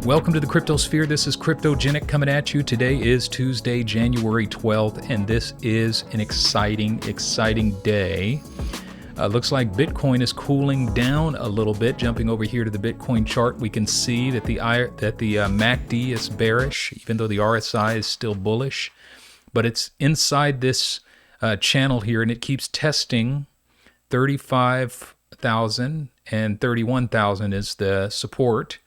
Welcome to the Cryptosphere. This is Cryptogenic coming at you. Today is Tuesday, January 12th, and this is an exciting day. Looks like Bitcoin is cooling down a little bit. Jumping over here to the Bitcoin chart, we can see that the MACD is bearish, even though the RSI is still bullish. But it's inside this channel here, and it keeps testing 35,000 and 31,000 is the support.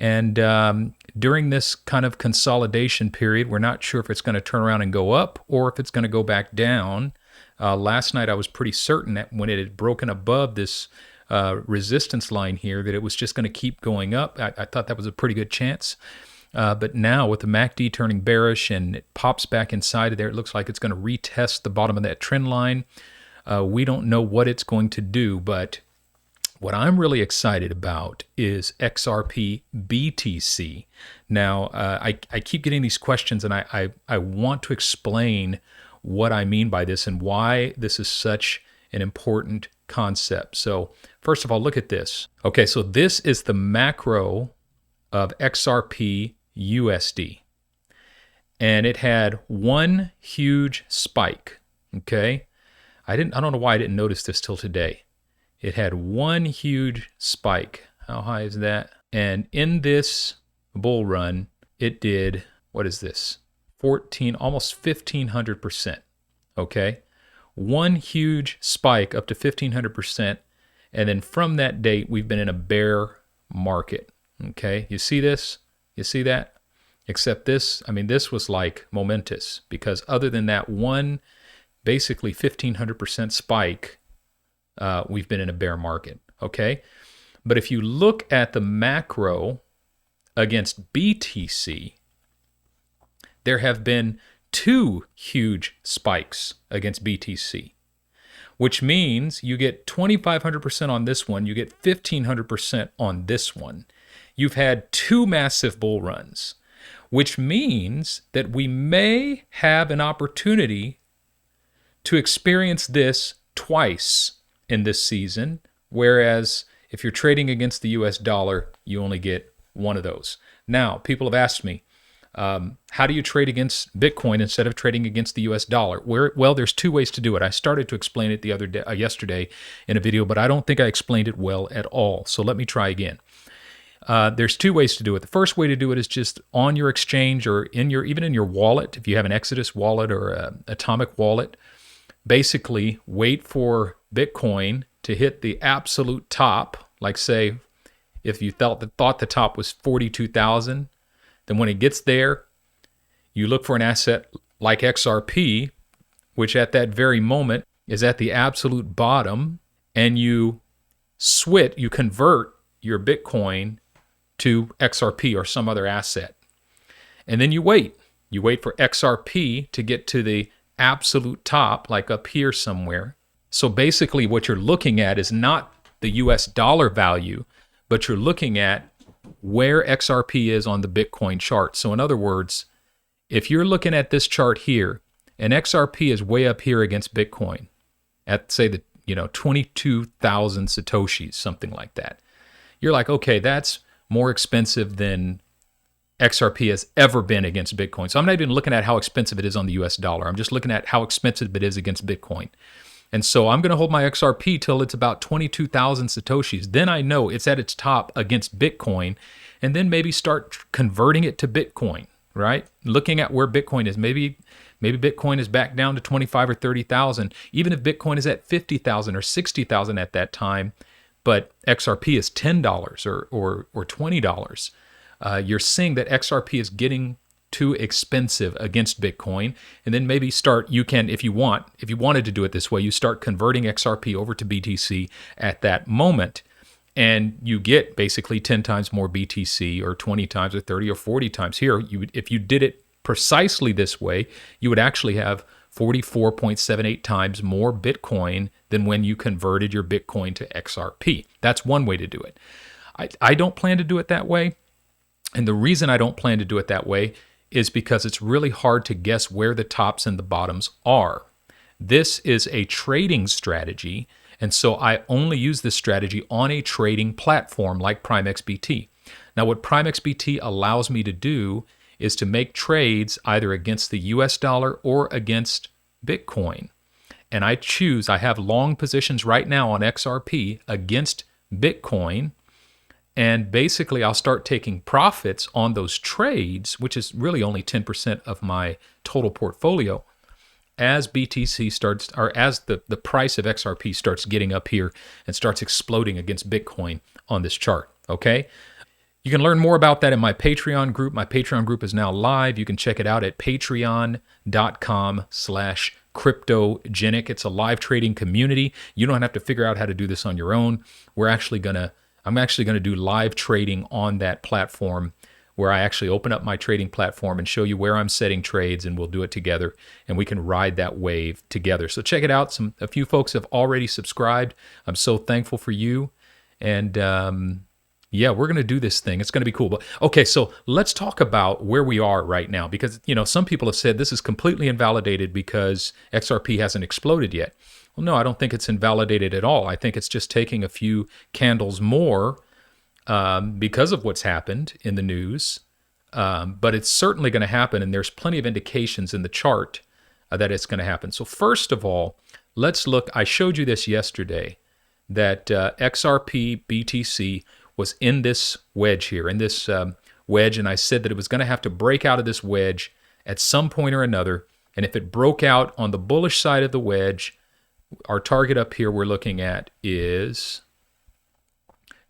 And during this kind of consolidation period, we're not sure if it's going to turn around and go up or if it's going to go back down. Last night, I was pretty certain that when it had broken above this resistance line here, that it was just going to keep going up. I thought that was a pretty good chance. But now with the MACD turning bearish and it pops back inside of there, it looks like it's going to retest the bottom of that trend line. We don't know what it's going to do, but what I'm really excited about is XRP BTC. Now, I keep getting these questions, and I want to explain what I mean by this and why this is such an important concept. So first of all, look at this. Okay, so this is the macro of XRP USD. And it had one huge spike, okay? I don't know why I didn't notice this till today. It had one huge spike. How high is that? And in this bull run, it did, what is this? Almost 1,500%, okay? One huge spike up to 1,500%. And then from that date, we've been in a bear market, okay? You see this? You see that? Except this, I mean, this was like momentous because other than that one, basically 1,500% spike, we've been in a bear market, okay? But if you look at the macro against BTC, there have been two huge spikes against BTC, which means you get 2,500% on this one, you get 1,500% on this one. You've had two massive bull runs, which means that we may have an opportunity to experience this twice in this season, whereas if you're trading against the US dollar, you only get one of those. Now, people have asked me, how do you trade against Bitcoin instead of trading against the US dollar? Well, there's two ways to do it. I started to explain it yesterday in a video, but I don't think I explained it well at all. So let me try again. There's two ways to do it. The first way to do it is just on your exchange or even in your wallet. If you have an Exodus wallet or an Atomic wallet, basically wait for Bitcoin to hit the absolute top. Like say, if you thought the top was 42,000, then when it gets there, you look for an asset like XRP, which at that very moment is at the absolute bottom, and you convert your Bitcoin to XRP or some other asset. And then you wait for XRP to get to the absolute top, like up here somewhere. So basically what you're looking at is not the US dollar value, but you're looking at where XRP is on the Bitcoin chart. So in other words, if you're looking at this chart here, and XRP is way up here against Bitcoin at say the 22,000 Satoshis, something like that. You're like, okay, that's more expensive than XRP has ever been against Bitcoin. So I'm not even looking at how expensive it is on the US dollar. I'm just looking at how expensive it is against Bitcoin. And so I'm going to hold my XRP till it's about 22,000 Satoshis. Then I know it's at its top against Bitcoin, and then maybe start converting it to Bitcoin, right? Looking at where Bitcoin is. Maybe Bitcoin is back down to 25 or 30,000, even if Bitcoin is at 50,000 or 60,000 at that time, but XRP is $10 or $20. You're seeing that XRP is getting too expensive against Bitcoin, and then maybe if you wanted to do it this way, you start converting XRP over to BTC at that moment, and you get basically 10 times more BTC or 20 times or 30 or 40 times here. If you did it precisely this way, you would actually have 44.78 times more Bitcoin than when you converted your Bitcoin to XRP. That's one way to do it. I don't plan to do it that way. And the reason I don't plan to do it that way is because it's really hard to guess where the tops and the bottoms are. This is a trading strategy, and so I only use this strategy on a trading platform like Prime XBT. Now, what Prime XBT allows me to do is to make trades either against the US dollar or against Bitcoin. And I have long positions right now on XRP against Bitcoin. And basically, I'll start taking profits on those trades, which is really only 10% of my total portfolio, as BTC starts, or as the price of XRP starts getting up here and starts exploding against Bitcoin on this chart, okay? You can learn more about that in my Patreon group. My Patreon group is now live. You can check it out at patreon.com/cryptogenic. It's a live trading community. You don't have to figure out how to do this on your own. I'm actually gonna do live trading on that platform, where I actually open up my trading platform and show you where I'm setting trades, and we'll do it together, and we can ride that wave together. So check it out. A few folks have already subscribed. I'm so thankful for you. And yeah, we're going to do this thing. It's going to be cool. But okay, so let's talk about where we are right now, because some people have said this is completely invalidated because XRP hasn't exploded yet. Well, no, I don't think it's invalidated at all. I think it's just taking a few candles more because of what's happened in the news. But it's certainly going to happen, and there's plenty of indications in the chart that it's going to happen. So first of all, let's look. I showed you this yesterday, that XRP BTC was in this wedge here, in this wedge, and I said that it was going to have to break out of this wedge at some point or another. And if it broke out on the bullish side of the wedge, our target up here we're looking at is,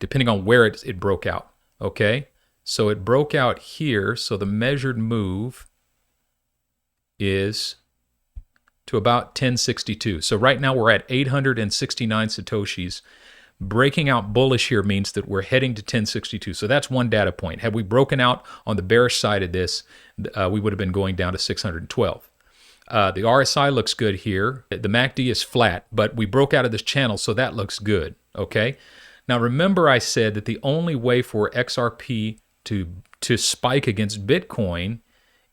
depending on where it broke out, okay? So it broke out here, so the measured move is to about 1062. So right now we're at 869 Satoshis. Breaking out bullish here means that we're heading to 1062. So that's one data point. Had we broken out on the bearish side of this, we would have been going down to 612. The RSI looks good here. The MACD is flat, but we broke out of this channel, so that looks good, okay? Now remember, I said that the only way for XRP to spike against Bitcoin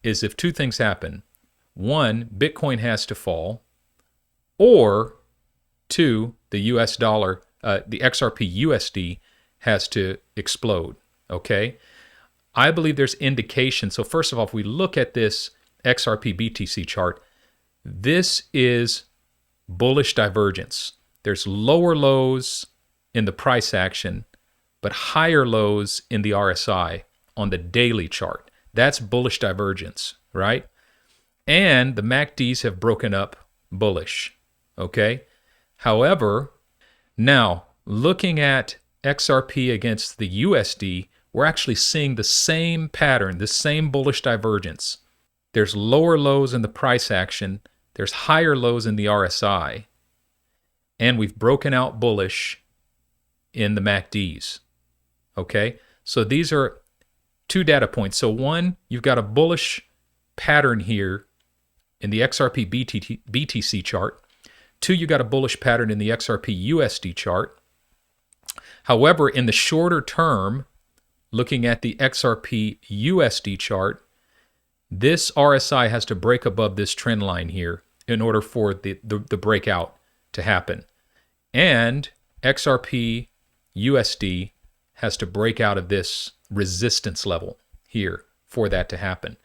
is if two things happen. One, Bitcoin has to fall, or two, the US dollar, the XRP USD has to explode, okay? I believe there's indication. So first of all, if we look at this XRP BTC chart, this is bullish divergence. There's lower lows in the price action, but higher lows in the RSI on the daily chart. That's bullish divergence, right? And the MACDs have broken up bullish, okay? However, now, looking at XRP against the USD, we're actually seeing the same pattern, the same bullish divergence. There's lower lows in the price action, there's higher lows in the RSI, and we've broken out bullish in the MACDs, okay? So these are two data points. So one, you've got a bullish pattern here in the XRP BTC chart. Two, you got a bullish pattern in the XRP USD chart. However, in the shorter term, looking at the XRP USD chart, this RSI has to break above this trend line here in order for the breakout to happen. And XRP USD has to break out of this resistance level here for that to happen.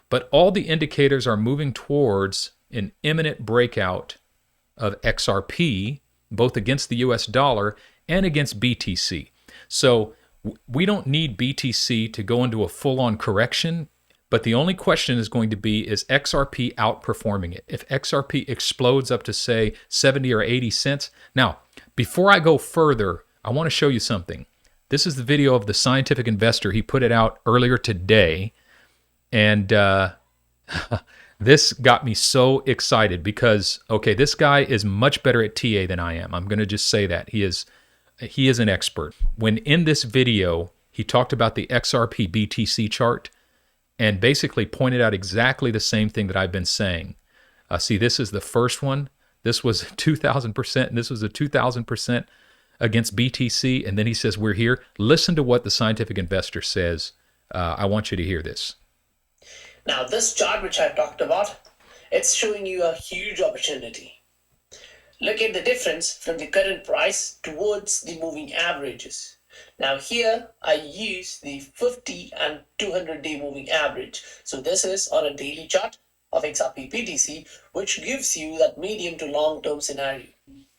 But all the indicators are moving towards an imminent breakout of XRP, both against the US dollar and against BTC. So we don't need BTC to go into a full-on correction, but the only question is going to be, is XRP outperforming it? If XRP explodes up to, say, 70 or 80 cents. Now, before I go further, I want to show you something. This is the video of the Scientific Investor. He put it out earlier today, and this got me so excited because, okay, this guy is much better at TA than I am. I'm going to just say that. He is an expert. When in this video, he talked about the XRP BTC chart and basically pointed out exactly the same thing that I've been saying. See, this is the first one. This was 2,000%, and this was a 2,000% against BTC. And then he says, we're here. Listen to what the Scientific Investor says. I want you to hear this. Now, this chart which I talked about, it's showing you a huge opportunity. Look at the difference from the current price towards the moving averages. Now here I use the 50 and 200-day moving average. So this is on a daily chart of XRP BTC, which gives you that medium to long term scenario.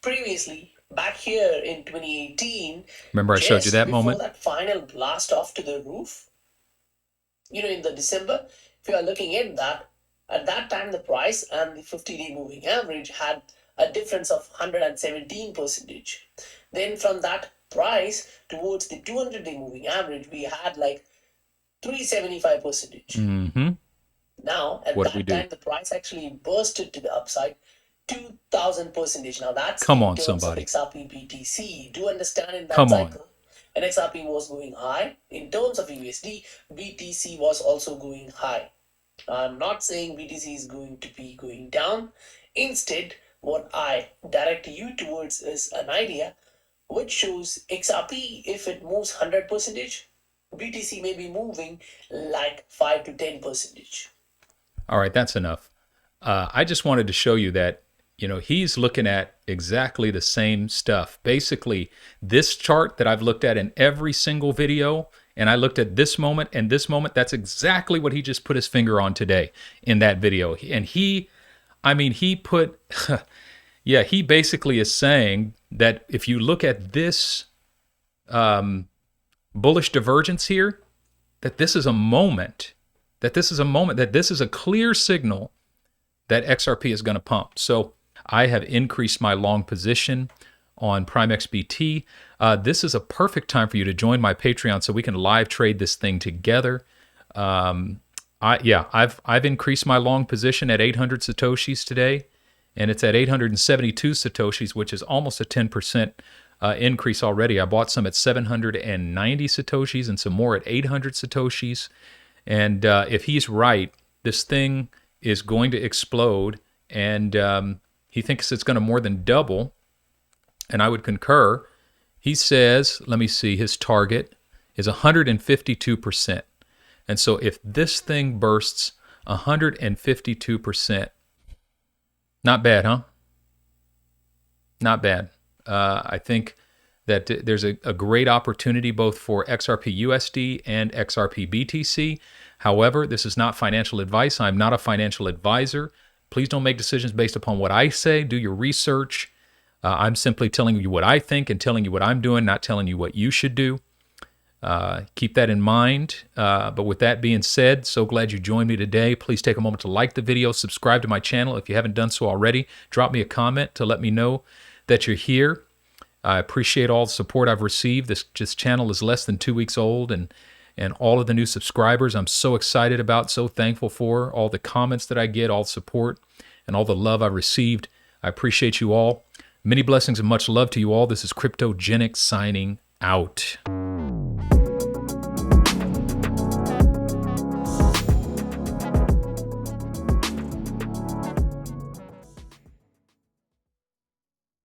Previously, back here in 2018, Remember I showed you just that before moment? that final blast off to the roof, in the December, if you are looking at that time the price and the 50-day moving average had a difference of 117%. Then from that price towards the 200-day moving average, we had like 375%. Mm-hmm. Now, at What did we that do? time, the price actually bursted to the upside 2000%. Now, that's Come in on, terms of somebody. XRP BTC. Do understand in that Come on. cycle, and XRP was going high. In terms of USD, BTC was also going high. I'm not saying BTC is going to be going down. Instead, what I direct you towards is an idea which shows XRP, if it moves 100%, BTC may be moving like 5 to 10%. All right, that's enough. I just wanted to show you that, he's looking at exactly the same stuff. Basically, this chart that I've looked at in every single video, and I looked at this moment and this moment, that's exactly what he just put his finger on today in that video. And he put, yeah, he basically is saying that if you look at this bullish divergence here, that this is a moment, that this is a clear signal that XRP is going to pump. So I have increased my long position on Prime XBT. This is a perfect time for you to join my Patreon so we can live trade this thing together. I've increased my long position at 800 Satoshis today, and it's at 872 Satoshis, which is almost a 10% increase already. I bought some at 790 Satoshis and some more at 800 Satoshis. And if he's right, this thing is going to explode, and he thinks it's going to more than double, and I would concur. He says, let me see, his target is 152%. And so if this thing bursts 152%, not bad, huh? Not bad. I think that there's a great opportunity both for XRP USD and XRP BTC. However, this is not financial advice. I'm not a financial advisor. Please don't make decisions based upon what I say. Do your research. I'm simply telling you what I think and telling you what I'm doing, not telling you what you should do. Keep that in mind. But with that being said, so glad you joined me today. Please take a moment to like the video, subscribe to my channel if you haven't done so already. Drop me a comment to let me know that you're here. I appreciate all the support I've received. This channel is less than 2 weeks old, and all of the new subscribers I'm so excited about, so thankful for, all the comments that I get, all the support, and all the love I've received. I appreciate you all. Many blessings and much love to you all. This is Cryptogenic signing out.